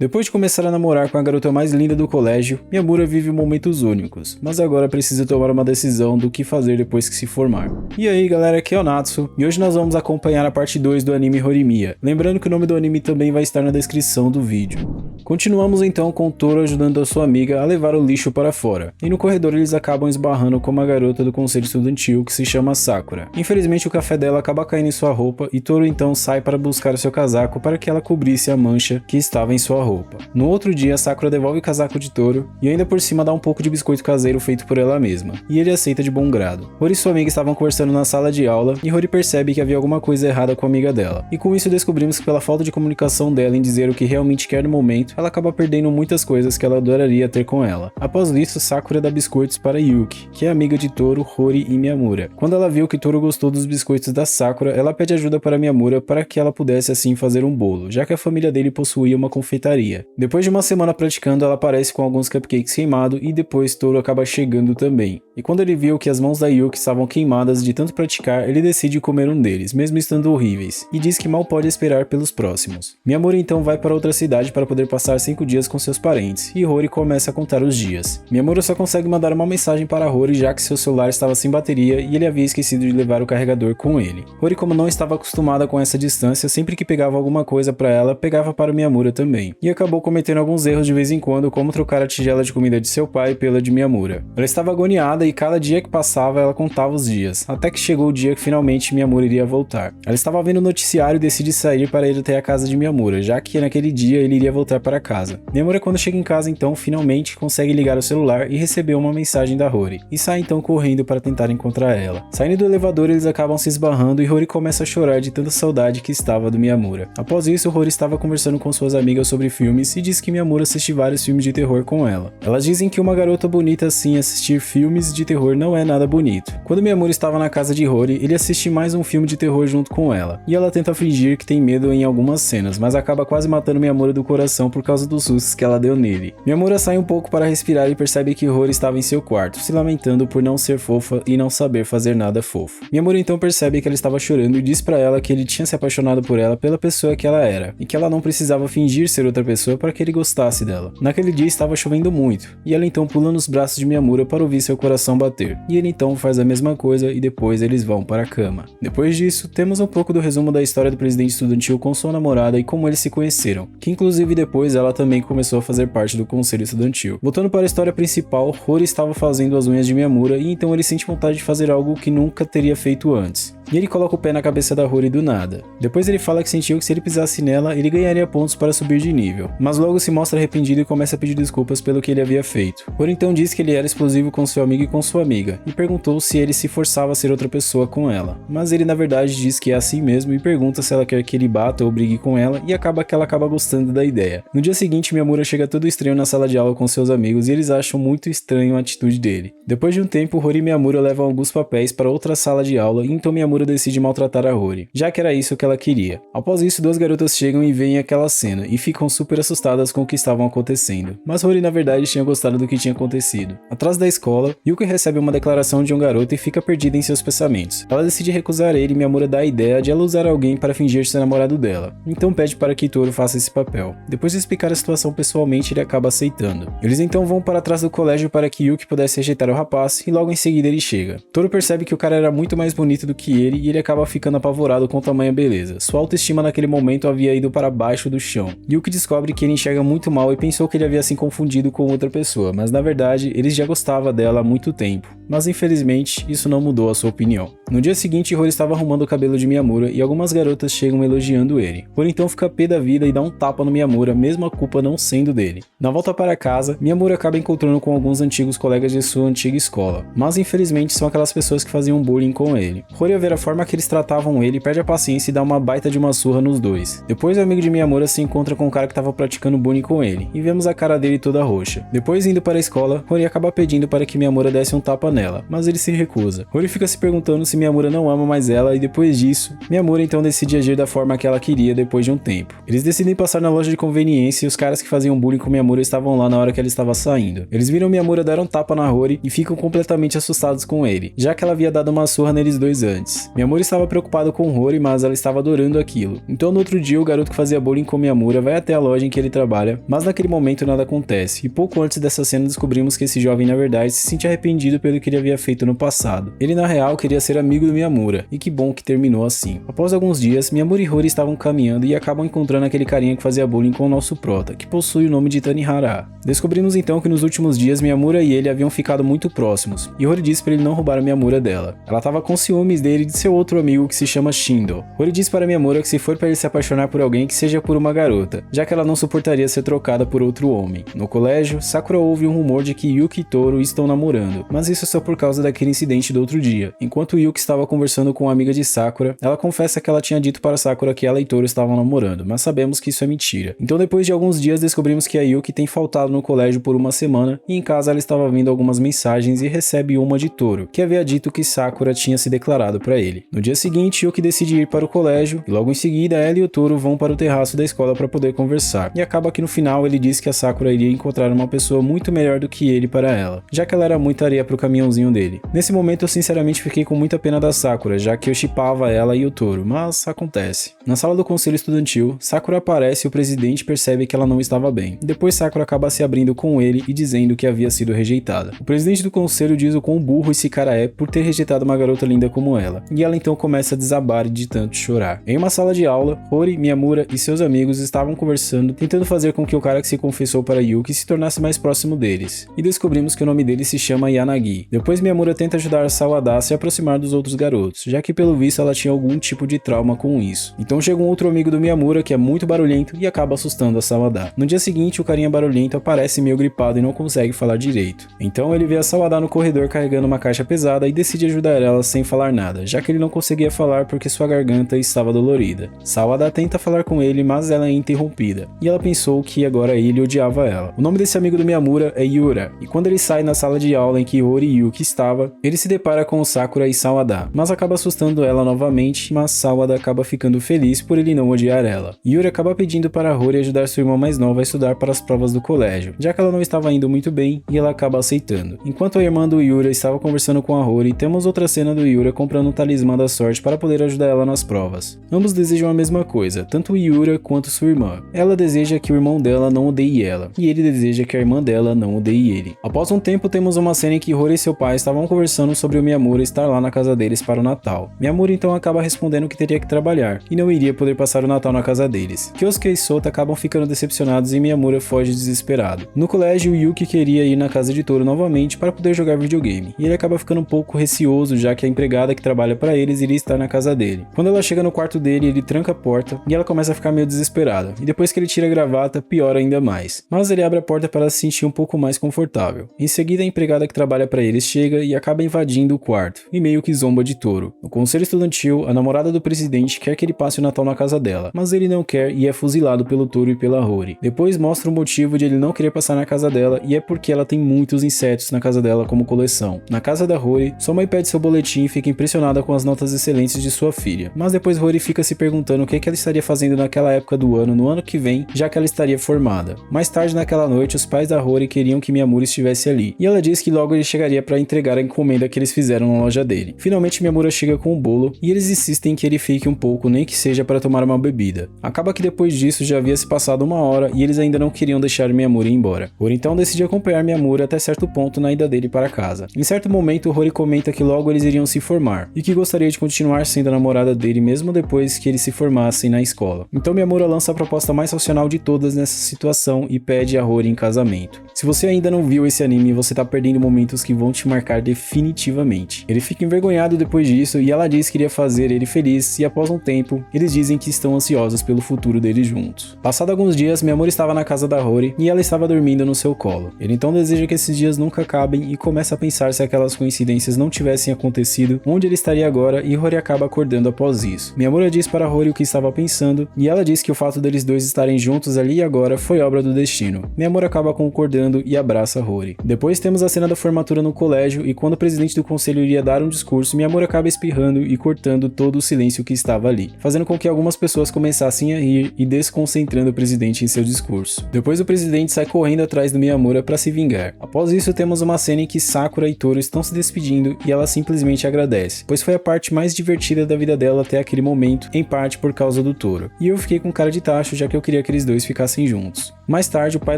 Depois de começar a namorar com a garota mais linda do colégio, Miyamura vive momentos únicos, mas agora precisa tomar uma decisão do que fazer depois que se formar. E aí galera, aqui é o Natsu, e hoje nós vamos acompanhar a parte 2 do anime Horimiya, lembrando que o nome do anime também vai estar na descrição do vídeo. Continuamos então com Toru ajudando a sua amiga a levar o lixo para fora, e no corredor eles acabam esbarrando com uma garota do conselho estudantil que se chama Sakura. Infelizmente o café dela acaba caindo em sua roupa e Toru então sai para buscar o seu casaco para que ela cobrisse a mancha que estava em sua roupa. No outro dia, Sakura devolve o casaco de Toru e ainda por cima dá um pouco de biscoito caseiro feito por ela mesma, e ele aceita de bom grado. Hori e sua amiga estavam conversando na sala de aula e Hori percebe que havia alguma coisa errada com a amiga dela, e com isso descobrimos que pela falta de comunicação dela em dizer o que realmente quer no momento, ela acaba perdendo muitas coisas que ela adoraria ter com ela. Após isso, Sakura dá biscoitos para Yuki, que é amiga de Toru, Hori e Miyamura. Quando ela viu que Toru gostou dos biscoitos da Sakura, ela pede ajuda para Miyamura para que ela pudesse assim fazer um bolo, já que a família dele possuía uma confeitaria. Depois de uma semana praticando, ela aparece com alguns cupcakes queimados e depois Toru acaba chegando também. E quando ele viu que as mãos da Yuki estavam queimadas de tanto praticar, ele decide comer um deles, mesmo estando horríveis, e diz que mal pode esperar pelos próximos. Miyamura então vai para outra cidade para poder passar 5 dias com seus parentes, e Hori começa a contar os dias. Miyamura só consegue mandar uma mensagem para Hori já que seu celular estava sem bateria e ele havia esquecido de levar o carregador com ele. Hori, como não estava acostumada com essa distância, sempre que pegava alguma coisa para ela, pegava para Miyamura também, e acabou cometendo alguns erros de vez em quando, como trocar a tigela de comida de seu pai pela de Miyamura. Ela estava agoniada e cada dia que passava ela contava os dias, até que chegou o dia que finalmente Miyamura iria voltar. Ela estava vendo o noticiário e decide sair para ir até a casa de Miyamura, já que naquele dia ele iria voltar para casa. Miyamura, quando chega em casa então, finalmente consegue ligar o celular e recebeu uma mensagem da Hori, e sai então correndo para tentar encontrar ela. Saindo do elevador eles acabam se esbarrando e Hori começa a chorar de tanta saudade que estava do Miyamura. Após isso, Hori estava conversando com suas amigas sobre filmes e diz que Miyamura assiste vários filmes de terror com ela. Elas dizem que uma garota bonita assim assistir filmes de terror não é nada bonito. Quando Miyamura estava na casa de Hori, ele assiste mais um filme de terror junto com ela, e ela tenta fingir que tem medo em algumas cenas, mas acaba quase matando Miyamura do coração por causa dos sustos que ela deu nele. Miyamura sai um pouco para respirar e percebe que Hori estava em seu quarto, se lamentando por não ser fofa e não saber fazer nada fofo. Miyamura então percebe que ela estava chorando e diz para ela que ele tinha se apaixonado por ela pela pessoa que ela era, e que ela não precisava fingir ser outra pessoa para que ele gostasse dela. Naquele dia estava chovendo muito, e ela então pula nos braços de Miyamura para ouvir seu coração bater, e ele então faz a mesma coisa e depois eles vão para a cama. Depois disso, temos um pouco do resumo da história do presidente estudantil com sua namorada e como eles se conheceram, que inclusive depois ela também começou a fazer parte do conselho estudantil. Voltando para a história principal, Hori estava fazendo as unhas de Miyamura e então ele sente vontade de fazer algo que nunca teria feito antes. E ele coloca o pé na cabeça da Hori do nada. Depois ele fala que sentiu que se ele pisasse nela, ele ganharia pontos para subir de nível. Mas logo se mostra arrependido e começa a pedir desculpas pelo que ele havia feito. Hori então diz que ele era explosivo com seu amigo e com sua amiga, e perguntou se ele se forçava a ser outra pessoa com ela. Mas ele na verdade diz que é assim mesmo e pergunta se ela quer que ele bata ou brigue com ela, e acaba que ela acaba gostando da ideia. No dia seguinte, Miyamura chega todo estranho na sala de aula com seus amigos e eles acham muito estranho a atitude dele. Depois de um tempo, Hori e Miyamura levam alguns papéis para outra sala de aula e então Miyamura decide maltratar a Hori, já que era isso que ela queria. Após isso, duas garotas chegam e veem aquela cena e ficam super assustadas com o que estavam acontecendo, mas Hori na verdade tinha gostado do que tinha acontecido. Atrás da escola, Yuki recebe uma declaração de um garoto e fica perdida em seus pensamentos. Ela decide recusar ele e Miyamura dá a ideia de ela usar alguém para fingir ser namorado dela, então pede para que Toru faça esse papel. Depois de explicar a situação pessoalmente, ele acaba aceitando. Eles então vão para trás do colégio para que Yuki pudesse rejeitar o rapaz e logo em seguida ele chega. Toru percebe que o cara era muito mais bonito do que ele e ele acaba ficando apavorado com tamanha beleza. Sua autoestima naquele momento havia ido para baixo do chão. Yuki descobre que ele enxerga muito mal e pensou que ele havia se confundido com outra pessoa, mas na verdade ele já gostava dela há muito tempo. Mas infelizmente isso não mudou a sua opinião. No dia seguinte, Hori estava arrumando o cabelo de Miyamura e algumas garotas chegam elogiando ele. Hori então fica pé da vida e dá um tapa no Miyamura, mesmo a culpa não sendo dele. Na volta para casa, Miyamura acaba encontrando com alguns antigos colegas de sua antiga escola, mas infelizmente são aquelas pessoas que faziam bullying com ele. Hori, ao ver a forma que eles tratavam ele, perde a paciência e dá uma baita de uma surra nos dois. Depois o amigo de Miyamura se encontra com o cara que estava praticando bullying com ele, e vemos a cara dele toda roxa. Depois, indo para a escola, Hori acaba pedindo para que Miyamura desse um tapa nela, mas ele se recusa. Hori fica se perguntando se Miyamura não ama mais ela e depois disso, Miyamura então decide agir da forma que ela queria depois de um tempo. Eles decidem passar na loja de conveniência coincidência, os caras que faziam bullying com Miyamura estavam lá na hora que ela estava saindo. Eles viram Miyamura dar um tapa na Hori e ficam completamente assustados com ele, já que ela havia dado uma surra neles dois antes. Miyamura estava preocupado com Hori, mas ela estava adorando aquilo. Então no outro dia, o garoto que fazia bullying com Miyamura vai até a loja em que ele trabalha, mas naquele momento nada acontece, e pouco antes dessa cena descobrimos que esse jovem na verdade se sentia arrependido pelo que ele havia feito no passado. Ele na real queria ser amigo do Miyamura, e que bom que terminou assim. Após alguns dias, Miyamura e Hori estavam caminhando e acabam encontrando aquele carinha que fazia bullying com o nosso prota, que possui o nome de Tanihara. Descobrimos então que nos últimos dias Miyamura e ele haviam ficado muito próximos, e Hori disse para ele não roubar a Miyamura dela. Ela estava com ciúmes dele e de seu outro amigo que se chama Shindo. Hori disse para Miyamura que se for para ele se apaixonar por alguém que seja por uma garota, já que ela não suportaria ser trocada por outro homem. No colégio, Sakura ouve um rumor de que Yuki e Toru estão namorando, mas isso é só por causa daquele incidente do outro dia. Enquanto Yuki estava conversando com uma amiga de Sakura, ela confessa que ela tinha dito para Sakura que ela e Toru estavam namorando, mas sabemos que isso é mentira. Então depois de alguns dias descobrimos que a Yuki tem faltado no colégio por uma semana e em casa ela estava vendo algumas mensagens e recebe uma de Toru, que havia dito que Sakura tinha se declarado para ele. No dia seguinte, Yuki decide ir para o colégio e logo em seguida ela e o Toru vão para o terraço da escola para poder conversar. E acaba que no final ele diz que a Sakura iria encontrar uma pessoa muito melhor do que ele para ela, já que ela era muita areia pro caminhãozinho dele. Nesse momento eu sinceramente fiquei com muita pena da Sakura, já que eu shippava ela e o Toru, mas acontece. Na sala do conselho estudantil, Sakura aparece e o presidente percebe que ela não estava bem. Depois Sakura acaba se abrindo com ele e dizendo que havia sido rejeitada. O presidente do conselho diz o quão burro esse cara é por ter rejeitado uma garota linda como ela, e ela então começa a desabar de tanto chorar. Em uma sala de aula, Hori, Miyamura e seus amigos estavam conversando, tentando fazer com que o cara que se confessou para Yuki se tornasse mais próximo deles, e descobrimos que o nome dele se chama Yanagi. Depois Miyamura tenta ajudar Sawada a se aproximar dos outros garotos, já que pelo visto ela tinha algum tipo de trauma com isso. Então chega um outro amigo do Miyamura que é muito barulhento e acaba assustando a Sawada. No dia seguinte, o carinha barulhento aparece meio gripado e não consegue falar direito. Então ele vê a Sawada no corredor carregando uma caixa pesada e decide ajudar ela sem falar nada, já que ele não conseguia falar porque sua garganta estava dolorida. Sawada tenta falar com ele, mas ela é interrompida, e ela pensou que agora ele odiava ela. O nome desse amigo do Miyamura é Yura, e quando ele sai na sala de aula em que Hori e Yuki estava, ele se depara com Sakura e Sawada, mas acaba assustando ela novamente, mas Sawada acaba ficando feliz por ele não odiar ela. Yura acaba pedindo para Hori ajudar sua irmã mais nova a estudar para as provas do colégio, já que ela não estava indo muito bem, e ela acaba aceitando. Enquanto a irmã do Yura estava conversando com a Hori, temos outra cena do Yura comprando um talismã da sorte para poder ajudar ela nas provas. Ambos desejam a mesma coisa, tanto Yura quanto sua irmã. Ela deseja que o irmão dela não odeie ela, e ele deseja que a irmã dela não odeie ele. Após um tempo, temos uma cena em que Hori e seu pai estavam conversando sobre o Miyamura estar lá na casa deles para o Natal. Miyamura então acaba respondendo que teria que trabalhar, e não iria poder passar o Natal na casa deles. Kyosuke e Sota acabam ficando decepcionados e Miyamura foge desesperado. No colégio, Yuki queria ir na casa de Toru novamente para poder jogar videogame, e ele acaba ficando um pouco receoso, já que a empregada que trabalha para eles iria estar na casa dele. Quando ela chega no quarto dele, ele tranca a porta, e ela começa a ficar meio desesperada, e depois que ele tira a gravata, piora ainda mais. Mas ele abre a porta para ela se sentir um pouco mais confortável. Em seguida, a empregada que trabalha para eles chega e acaba invadindo o quarto, e meio que zomba de Toru. No conselho estudantil, a namorada do presidente quer que ele passe o Natal na casa dela, mas ele não quer e é fuzilado pelo Toru e pela Hori. Depois mostra o motivo de ele não querer passar na casa dela, e é porque ela tem muitos insetos na casa dela como coleção. Na casa da Hori, sua mãe pede seu boletim e fica impressionada com as notas excelentes de sua filha, mas depois Hori fica se perguntando o que ela estaria fazendo naquela época do ano, no ano que vem, já que ela estaria formada. Mais tarde naquela noite, os pais da Hori queriam que Miyamura estivesse ali, e ela diz que logo ele chegaria para entregar a encomenda que eles fizeram na loja dele. Finalmente Miyamura chega com o bolo, e eles insistem que ele fique um pouco, nem que seja para tomar uma bebida. Acaba que depois disso já havia se passado uma hora e eles ainda não queriam deixar Miyamura ir embora. Hori então decide acompanhar Miyamura até certo ponto na ida dele para casa. Em certo momento, Hori comenta que logo eles iriam se formar, e que gostaria de continuar sendo a namorada dele mesmo depois que eles se formassem na escola. Então Miyamura lança a proposta mais racional de todas nessa situação e pede a Hori em casamento. Se você ainda não viu esse anime, você tá perdendo momentos que vão te marcar definitivamente. Ele fica envergonhado depois disso e ela diz que iria fazer ele feliz, e após um tempo, eles dizem que estão ansiosos pelo futuro deles juntos. Passado alguns dias, Miyamura estava na casa da Hori e ela estava dormindo no seu colo. Ele então deseja que esses dias nunca acabem e começa a pensar se aquelas coincidências não tivessem acontecido, onde ele estaria agora, e Hori acaba acordando após isso. Miyamura diz para Hori o que estava pensando, e ela diz que o fato deles dois estarem juntos ali e agora foi obra do destino. Miyamura acaba concordando chorando e abraça Rory. Depois temos a cena da formatura no colégio e quando o presidente do conselho iria dar um discurso, Miyamura acaba espirrando e cortando todo o silêncio que estava ali, fazendo com que algumas pessoas começassem a rir e desconcentrando o presidente em seu discurso. Depois o presidente sai correndo atrás do Miyamura para se vingar. Após isso temos uma cena em que Sakura e Toru estão se despedindo e ela simplesmente agradece, pois foi a parte mais divertida da vida dela até aquele momento, em parte por causa do Toru. E eu fiquei com cara de tacho, já que eu queria que eles dois ficassem juntos. Mais tarde, o pai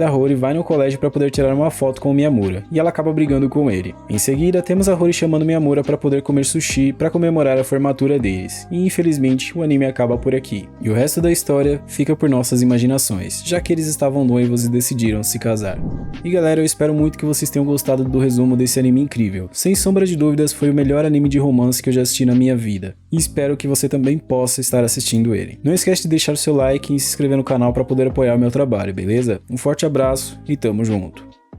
da Rory vai no colégio para poder tirar uma foto com o Miyamura, e ela acaba brigando com ele. Em seguida, temos a Rory chamando Miyamura para poder comer sushi para comemorar a formatura deles, e infelizmente o anime acaba por aqui. E o resto da história fica por nossas imaginações, já que eles estavam noivos e decidiram se casar. E galera, eu espero muito que vocês tenham gostado do resumo desse anime incrível. Sem sombra de dúvidas, foi o melhor anime de romance que eu já assisti na minha vida, e espero que você também possa estar assistindo ele. Não esquece de deixar o seu like e se inscrever no canal para poder apoiar o meu trabalho, beleza? Um forte abraço e tamo junto!